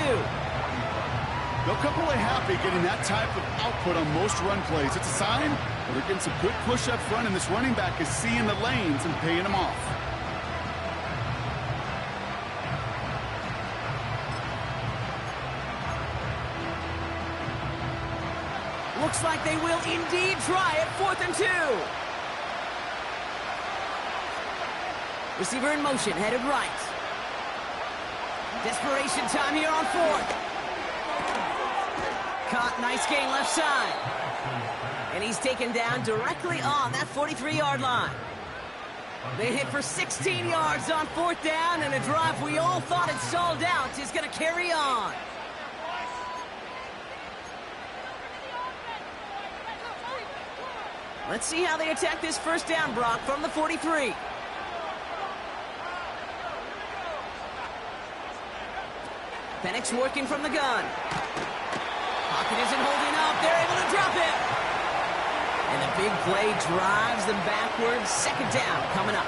They'll come away happy getting that type of output on most run plays. It's a sign that they're getting some good push up front, and this running back is seeing the lanes and paying them off. Looks like they will indeed try it. 4th and 2. Receiver in motion, headed right. Desperation time here on 4th. Caught, nice gain left side. And he's taken down directly on that 43-yard line. They hit for 16 yards on 4th down, and a drive we all thought had stalled out is going to carry on. Let's see how they attack this 1st down, Brock, from the 43. Penix working from the gun. Pocket isn't holding up. They're able to drop it. And the big play drives them backwards. 2nd down coming up.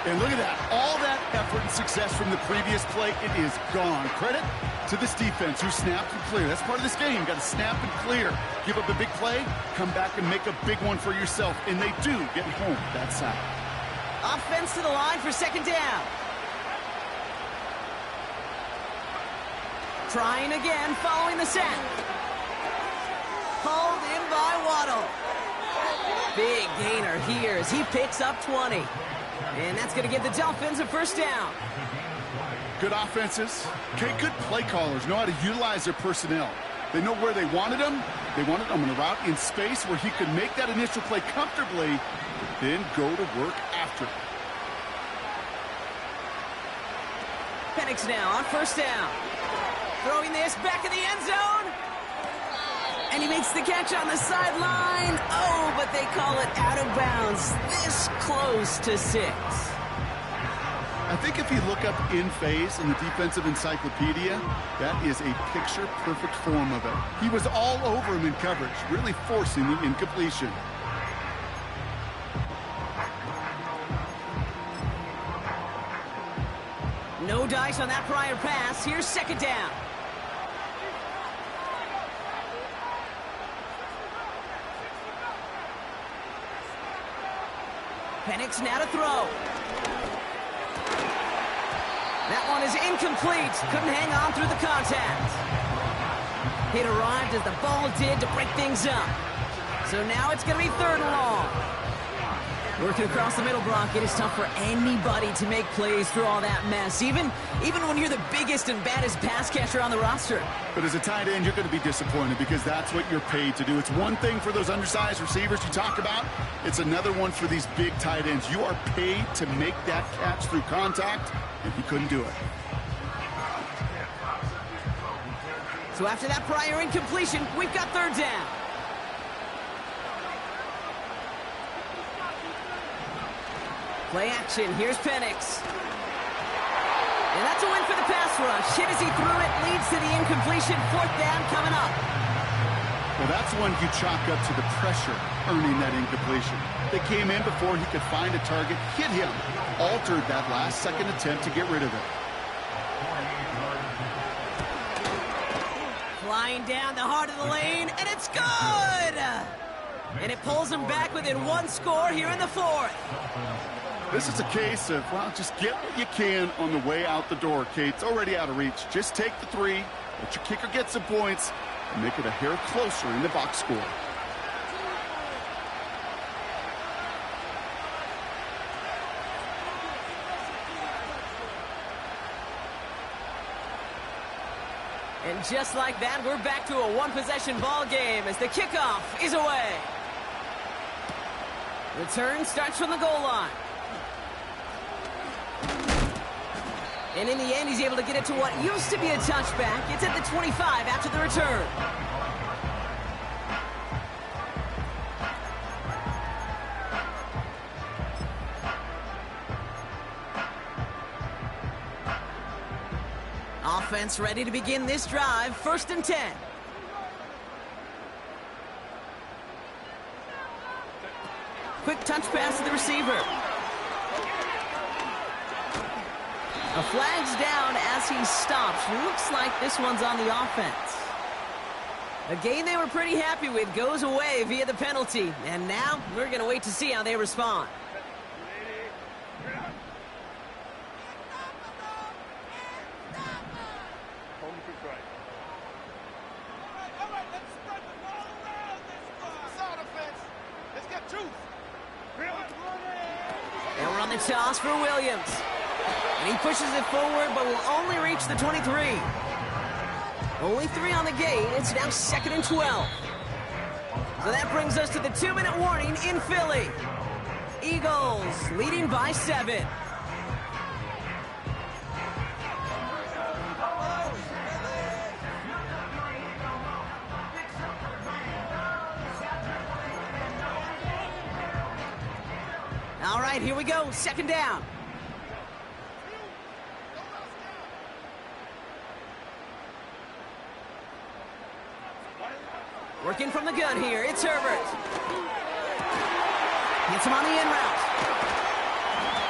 And look at that. All that effort and success from the previous play, it is gone. Credit to this defense who snapped and clear. That's part of this game. You got to snap and clear. Give up a big play, come back and make a big one for yourself. And they do get home that side. Offense to the line for 2nd down. Trying again following the sack. Hauled in by Waddle. Big gainer here as he picks up 20. And that's going to give the Dolphins a 1st down. Good offenses. Okay, good play callers know how to utilize their personnel. They know where they wanted them. They wanted them on a route in space where he could make that initial play comfortably, then go to work after. Penix now on 1st down. Throwing this back in the end zone. And he makes the catch on the sideline. Oh, but they call it out of bounds. This close to 6. I think if you look up in phase in the defensive encyclopedia, that is a picture-perfect form of it. He was all over him in coverage, really forcing the incompletion. No dice on that prior pass. Here's second down. Penix now to throw. That one is incomplete. Couldn't hang on through the contact. It arrived as the ball did to break things up. So now it's going to be 3rd and long. Working across the middle block, it is tough for anybody to make plays through all that mess, even when you're the biggest and baddest pass catcher on the roster. But as a tight end, you're going to be disappointed because that's what you're paid to do. It's one thing for those undersized receivers you talk about. It's another one for these big tight ends. You are paid to make that catch through contact, and he couldn't do it. So after that prior incompletion, we've got 3rd down. Play action. Here's Penix. And that's a win for the pass rush. Hit as he threw it. Leads to the incompletion. 4th down coming up. Well, that's one you chalk up to the pressure earning that incompletion. They came in before he could find a target, hit him, altered that last-second attempt to get rid of it. Flying down the heart of the lane, and it's good! And it pulls him back within 1 score here in the 4th. This is a case of, well, just get what you can on the way out the door, Kate. It's already out of reach. Just take the 3, let your kicker get some points, and make it a hair closer in the box score. And just like that, we're back to a 1-possession ball game as the kickoff is away. Return starts from the goal line. And in the end, he's able to get it to what used to be a touchback. It's at the 25 after the return. Offense ready to begin this drive. 1st and 10. Quick touch pass to the receiver. A flag's down as he stops. Looks like this one's on the offense. A game they were pretty happy with goes away via the penalty. And now we're going to wait to see how they respond. And we're on the toss for Williams. And he pushes it forward, but will only reach the 23. Only 3 on the gate. It's now 2nd and 12. So that brings us to the 2-minute warning in Philly. Eagles leading by 7. All right, here we go. 2nd down. Working from the gun here, it's Herbert. Gets him on the in route.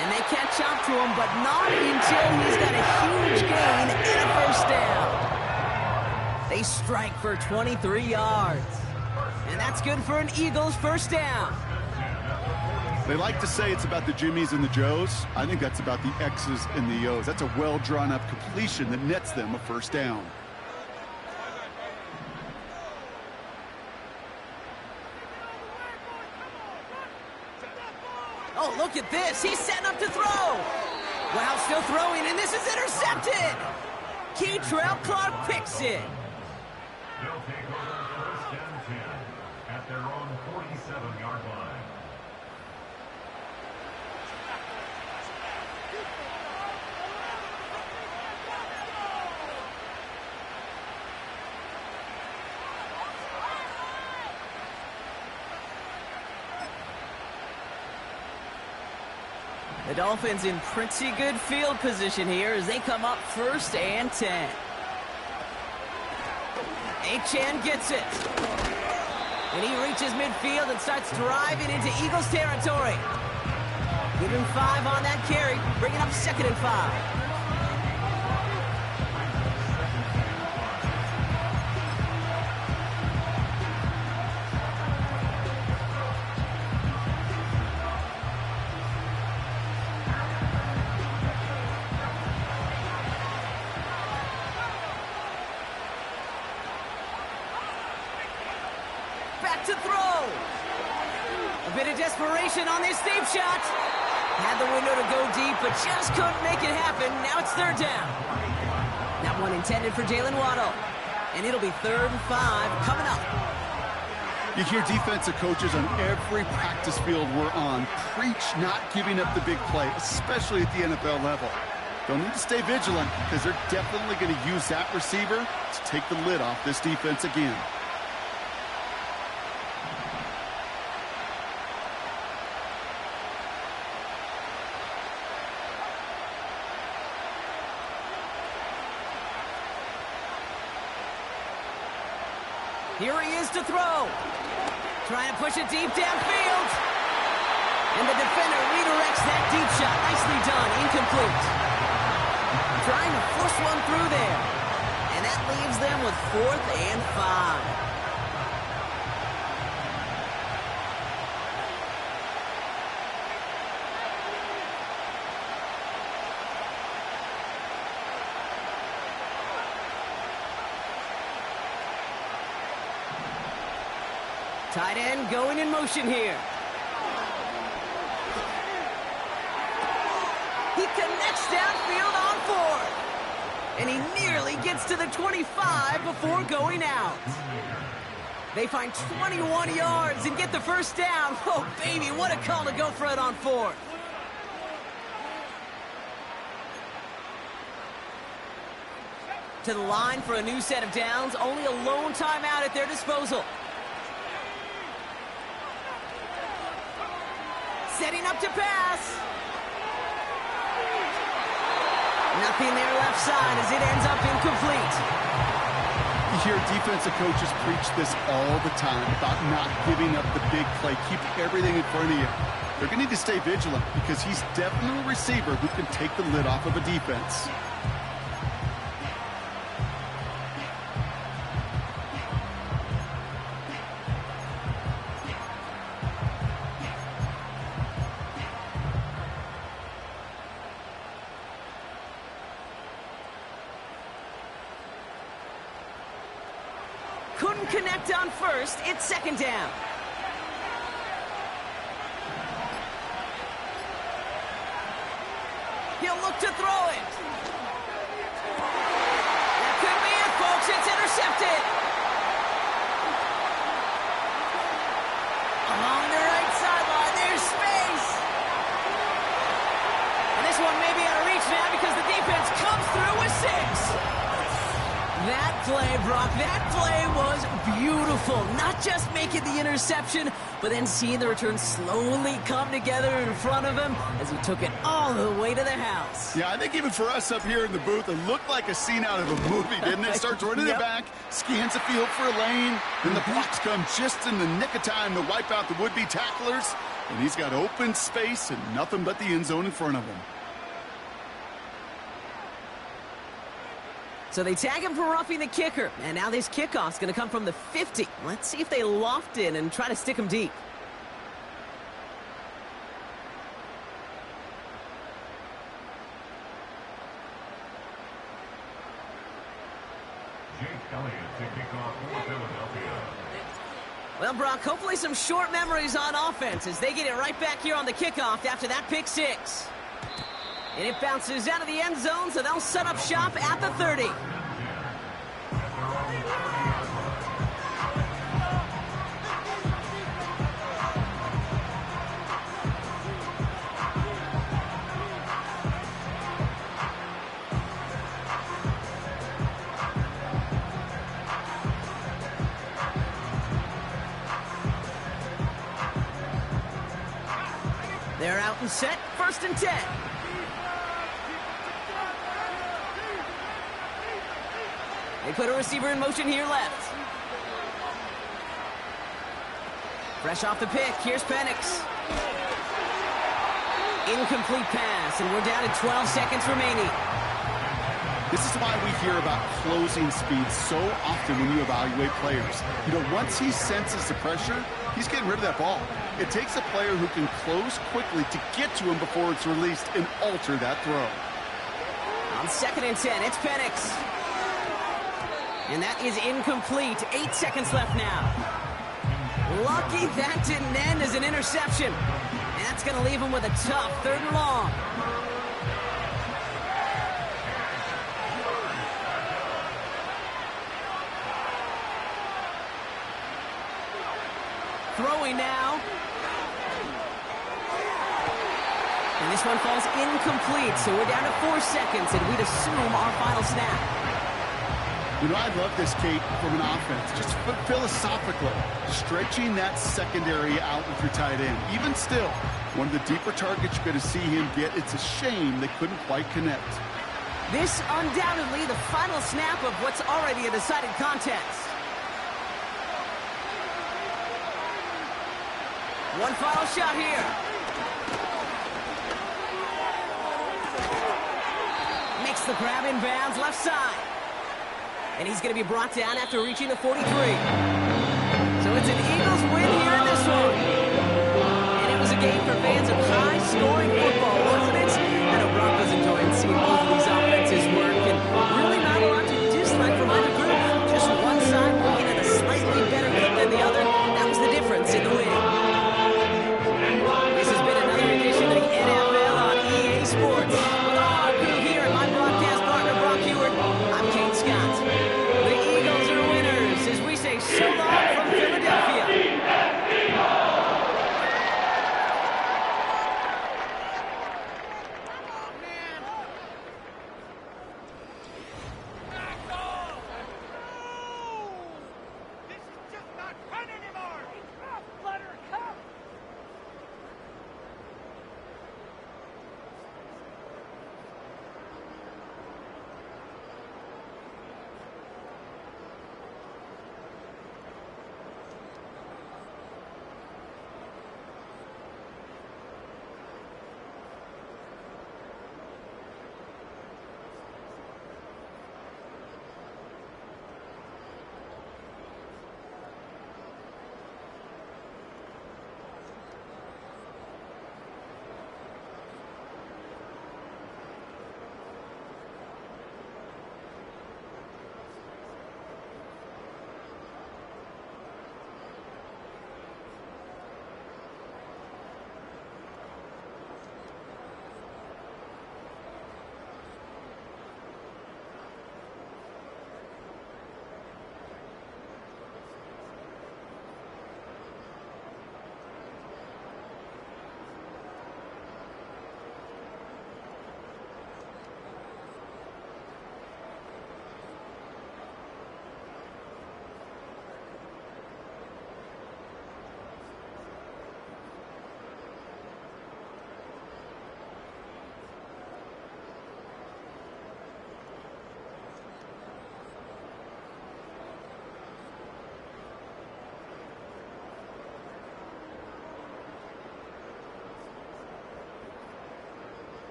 And they catch up to him, but not until he's got a huge gain and a 1st down. They strike for 23 yards. And that's good for an Eagles 1st down. They like to say it's about the Jimmies and the Joes. I think that's about the X's and the O's. That's a well-drawn-up completion that nets them a 1st down. Oh, look at this. He's setting up to throw. Wow, still throwing, and this is intercepted. Keytrell Clark picks it. They'll take over 1st and 10 at their own 47-yard line. The Dolphins in pretty good field position here as they come up 1st and 10. Achane gets it. And he reaches midfield and starts driving into Eagles territory. Give him 5 on that carry, bringing up 2nd and 5. Back to throw. A bit of desperation on this deep shot. Had the window to go deep, but just couldn't make it happen. Now it's 3rd down. That one intended for Jalen Waddle. And it'll be 3rd and 5 coming up. You hear defensive coaches on every practice field we're on preach not giving up the big play, especially at the NFL level. They'll need to stay vigilant because they're definitely going to use that receiver to take the lid off this defense again. Here he is to throw. Trying to push it deep downfield. And the defender redirects that deep shot. Nicely done. Incomplete. Trying to force one through there. And that leaves them with 4th and 5. Tight end going in motion here. He connects downfield on 4th. And he nearly gets to the 25 before going out. They find 21 yards and get the 1st down. Oh, baby, what a call to go for it on 4th. To the line for a new set of downs. Only a lone timeout at their disposal. Setting up to pass. Nothing there left side as it ends up incomplete. You hear defensive coaches preach this all the time about not giving up the big play. Keep everything in front of you. They're going to need to stay vigilant because he's definitely a receiver who can take the lid off of a defense. Couldn't connect on 1st. It's 2nd down. He'll look to throw it. That could be it, folks. It's intercepted. Along the right sideline, there's space. And this one may be out of reach now because the defense comes through with 6. That play, Brock, that play was beautiful. Not just making the interception, but then seeing the return slowly come together in front of him as he took it all the way to the house. Yeah, I think even for us up here in the booth, it looked like a scene out of a movie, didn't it? Starts running it back, scans the field for a lane, then the blocks come just in the nick of time to wipe out the would-be tacklers, and he's got open space and nothing but the end zone in front of him. So they tag him for roughing the kicker. And now this kickoff's going to come from the 50. Let's see if they loft in and try to stick him deep. Jake Elliott to kick off for Philadelphia. Well, Brock, hopefully some short memories on offense as they get it right back here on the kickoff after that pick 6. And it bounces out of the end zone, so they'll set up shop at the 30. They're out and set. first and 10. They put a receiver in motion here left. Fresh off the pick, here's Penix. Incomplete pass, and we're down to 12 seconds remaining. This is why we hear about closing speed so often when you evaluate players. You know, once he senses the pressure, he's getting rid of that ball. It takes a player who can close quickly to get to him before it's released and alter that throw. On 2nd and 10, it's Penix. And that is incomplete. 8 seconds left now. Lucky that didn't end as an interception. And that's going to leave him with a tough 3rd and long. Throwing now. And this one falls incomplete, so we're down to 4 seconds, and we'd assume our final snap. You know, I love this, Kate, from an offense. Just philosophically, stretching that secondary out with your tight end. Even still, one of the deeper targets you're going to see him get. It's a shame they couldn't quite connect. This undoubtedly the final snap of what's already a decided contest. One final shot here. Makes the grab in bounds left side. And he's going to be brought down after reaching the 43. So it's an Eagles win here in this one. And it was a game for fans of high-scoring